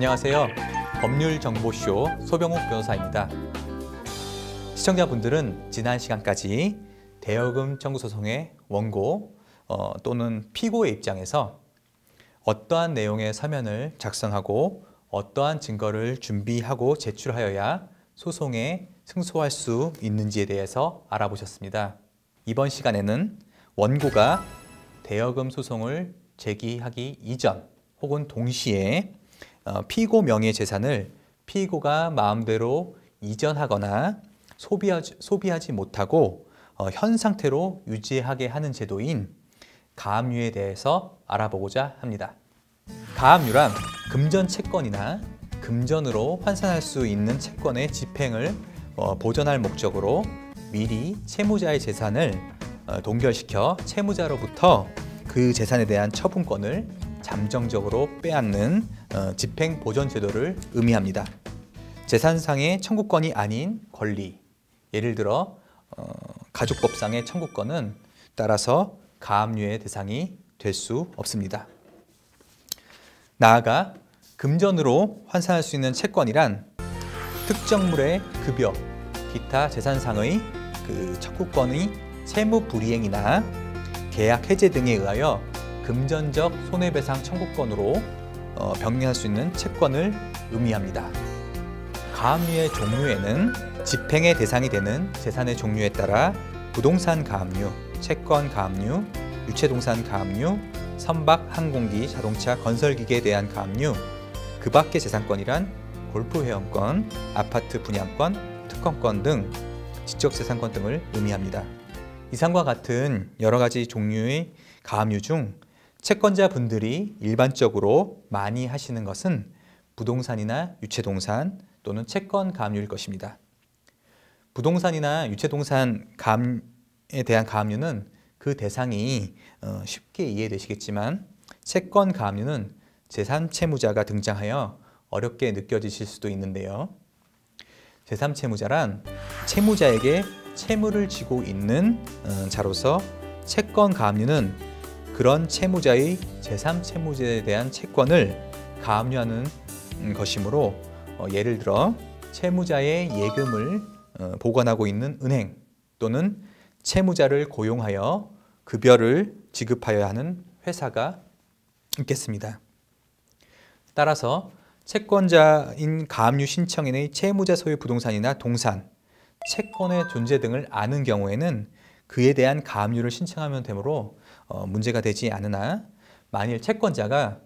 안녕하세요. 법률정보쇼 소병욱 변호사입니다. 시청자분들은 지난 시간까지 대여금 청구 소송의 원고 또는 피고의 입장에서 어떠한 내용의 서면을 작성하고 어떠한 증거를 준비하고 제출하여야 소송에 승소할 수 있는지에 대해서 알아보셨습니다. 이번 시간에는 원고가 대여금 소송을 제기하기 이전 혹은 동시에 피고 명의 재산을 피고가 마음대로 이전하거나 소비하지 못하고 현 상태로 유지하게 하는 제도인 가압류에 대해서 알아보고자 합니다. 가압류란 금전 채권이나 금전으로 환산할 수 있는 채권의 집행을 보전할 목적으로 미리 채무자의 재산을 동결시켜 채무자로부터 그 재산에 대한 처분권을 잠정적으로 빼앗는 집행 보전 제도를 의미합니다. 재산상의 청구권이 아닌 권리, 예를 들어 가족법상의 청구권은 따라서 가압류의 대상이 될 수 없습니다. 나아가 금전으로 환산할 수 있는 채권이란 특정물의 급여, 기타 재산상의 그 청구권의 채무 불이행이나 계약 해제 등에 의하여 금전적 손해배상 청구권으로 병행할 수 있는 채권을 의미합니다. 가압류의 종류에는 집행의 대상이 되는 재산의 종류에 따라 부동산 가압류, 채권 가압류, 유체동산 가압류, 선박, 항공기, 자동차, 건설기계에 대한 가압류, 그 밖의 재산권이란 골프회원권, 아파트 분양권, 특허권 등 지적재산권 등을 의미합니다. 이상과 같은 여러 가지 종류의 가압류 중 채권자분들이 일반적으로 많이 하시는 것은 부동산이나 유체동산 또는 채권 가압류일 것입니다. 부동산이나 유체동산 가압에 대한 가압류는 그 대상이 쉽게 이해되시겠지만 채권 가압류는 제3채무자가 등장하여 어렵게 느껴지실 수도 있는데요. 제3채무자란 채무자에게 채무를 지고 있는 자로서 채권 가압류는 그런 채무자의 제3채무자에 대한 채권을 가압류하는 것이므로 예를 들어 채무자의 예금을 보관하고 있는 은행 또는 채무자를 고용하여 급여를 지급하여야 하는 회사가 있겠습니다. 따라서 채권자인 가압류 신청인의 채무자 소유 부동산이나 동산, 채권의 존재 등을 아는 경우에는 그에 대한 가압류를 신청하면 되므로 문제가 되지 않으나 만일 채권자가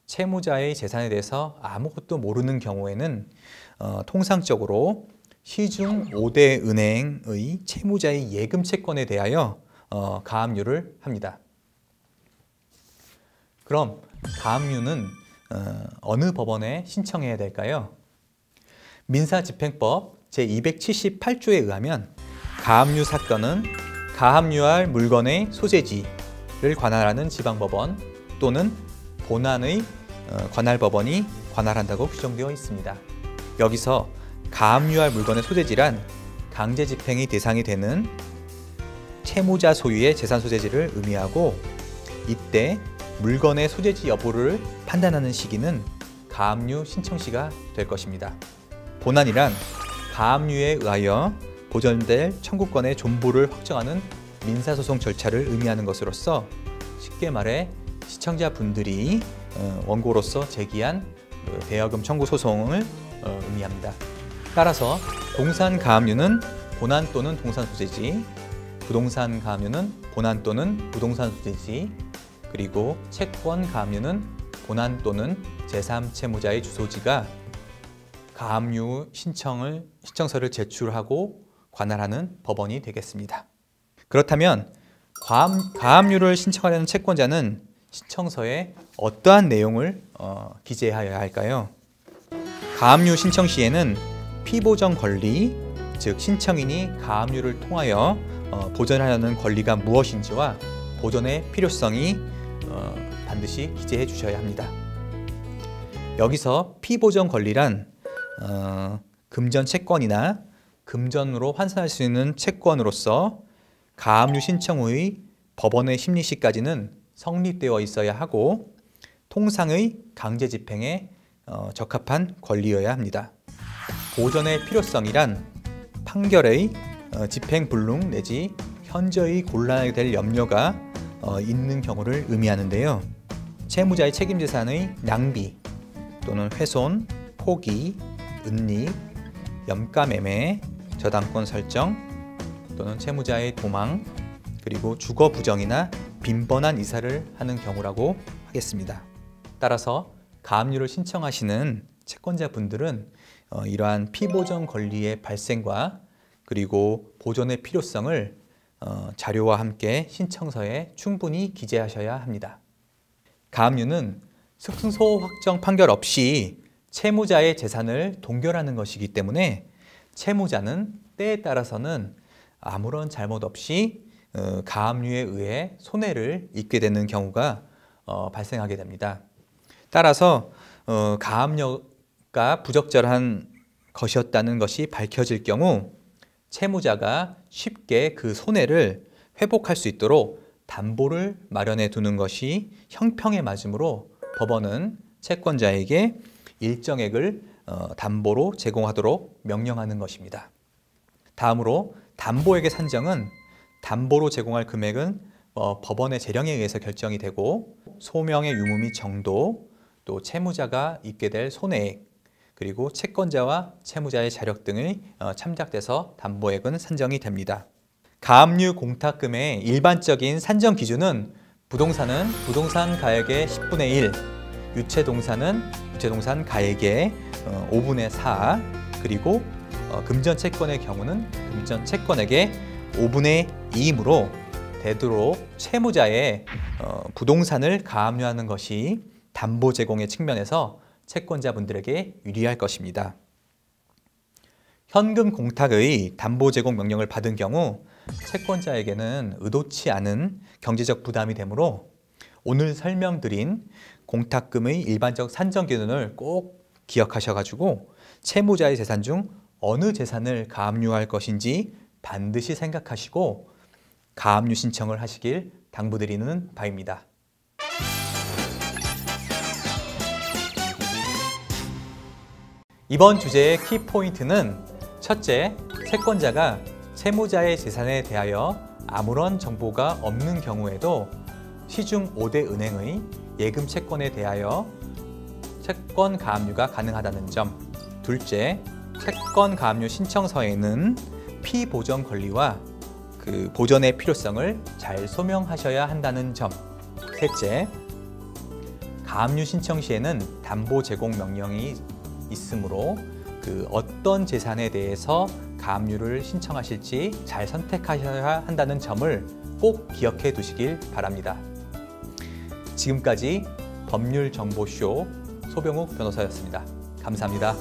채무자의 재산에 대해서 아무것도 모르는 경우에는 통상적으로 시중 5대 은행의 채무자의 예금 채권에 대하여 가압류를 합니다. 그럼 가압류는 어느 법원에 신청해야 될까요? 민사집행법 제278조에 의하면 가압류 사건은 가압류할 물건의 소재지를 관할하는 지방법원 또는 본안의 관할법원이 관할한다고 규정되어 있습니다. 여기서 가압류할 물건의 소재지란 강제집행의 대상이 되는 채무자 소유의 재산 소재지를 의미하고 이때 물건의 소재지 여부를 판단하는 시기는 가압류 신청시가 될 것입니다. 본안이란 가압류에 의하여 보전될 청구권의 존보를 확정하는 민사소송 절차를 의미하는 것으로서 쉽게 말해 시청자분들이 원고로서 제기한 대여금 청구 소송을 의미합니다. 따라서 동산 가압류는 본안 또는 동산 소재지, 부동산 가압류는 본안 또는 부동산 소재지, 그리고 채권 가압류는 본안 또는 제3채무자의 주소지가 가압류 신청서를 제출하고 관할하는 법원이 되겠습니다. 그렇다면 가압류를 신청하려는 채권자는 신청서에 어떠한 내용을 기재하여야 할까요? 가압류 신청 시에는 피보전 권리, 즉 신청인이 가압류를 통하여 보전하려는 권리가 무엇인지와 보전의 필요성이 반드시 기재해 주셔야 합니다. 여기서 피보전 권리란 금전 채권이나 금전으로 환산할 수 있는 채권으로서 가압류 신청 후의 법원의 심리 시까지는 성립되어 있어야 하고 통상의 강제 집행에 적합한 권리여야 합니다. 보전의 필요성이란 판결의 집행불능 내지 현저히 곤란하게 될 염려가 있는 경우를 의미하는데요. 채무자의 책임재산의 낭비 또는 훼손, 포기, 은닉, 염가매매, 저당권 설정 또는 채무자의 도망, 그리고 주거 부정이나 빈번한 이사를 하는 경우라고 하겠습니다. 따라서 가압류를 신청하시는 채권자분들은 이러한 피보전 권리의 발생과 그리고 보전의 필요성을 자료와 함께 신청서에 충분히 기재하셔야 합니다. 가압류는 승소 확정 판결 없이 채무자의 재산을 동결하는 것이기 때문에 채무자는 때에 따라서는 아무런 잘못 없이 가압류에 의해 손해를 입게 되는 경우가 발생하게 됩니다. 따라서 가압류가 부적절한 것이었다는 것이 밝혀질 경우 채무자가 쉽게 그 손해를 회복할 수 있도록 담보를 마련해 두는 것이 형평에 맞으므로 법원은 채권자에게 일정액을 담보로 제공하도록 명령하는 것입니다. 다음으로 담보액의 산정은 담보로 제공할 금액은 법원의 재량에 의해서 결정이 되고 소명의 유무 및 정도, 또 채무자가 입게 될 손해액, 그리고 채권자와 채무자의 자력 등이 참작돼서 담보액은 산정이 됩니다. 가압류 공탁금의 일반적인 산정 기준은 부동산은 부동산 가액의 10분의 1, 유체동산은 유체동산 가액의 5분의 4, 그리고 금전 채권의 경우는 금전 채권액의 5분의 2이므로 되도록 채무자의 부동산을 가압류하는 것이 담보 제공의 측면에서 채권자분들에게 유리할 것입니다. 현금 공탁의 담보 제공 명령을 받은 경우 채권자에게는 의도치 않은 경제적 부담이 되므로 오늘 설명드린 공탁금의 일반적 산정 기준을 꼭 기억하셔가지고 채무자의 재산 중 어느 재산을 가압류할 것인지 반드시 생각하시고 가압류 신청을 하시길 당부드리는 바입니다. 이번 주제의 키포인트는 첫째, 채권자가 채무자의 재산에 대하여 아무런 정보가 없는 경우에도 시중 5대 은행의 예금 채권에 대하여 채권 가압류가 가능하다는 점. 둘째, 채권 가압류 신청서에는 피보전 권리와 그 보전의 필요성을 잘 소명하셔야 한다는 점. 셋째, 가압류 신청 시에는 담보 제공 명령이 있으므로 그 어떤 재산에 대해서 가압류를 신청하실지 잘 선택하셔야 한다는 점을 꼭 기억해 두시길 바랍니다. 지금까지 법률정보쇼 소병욱 변호사였습니다. 감사합니다.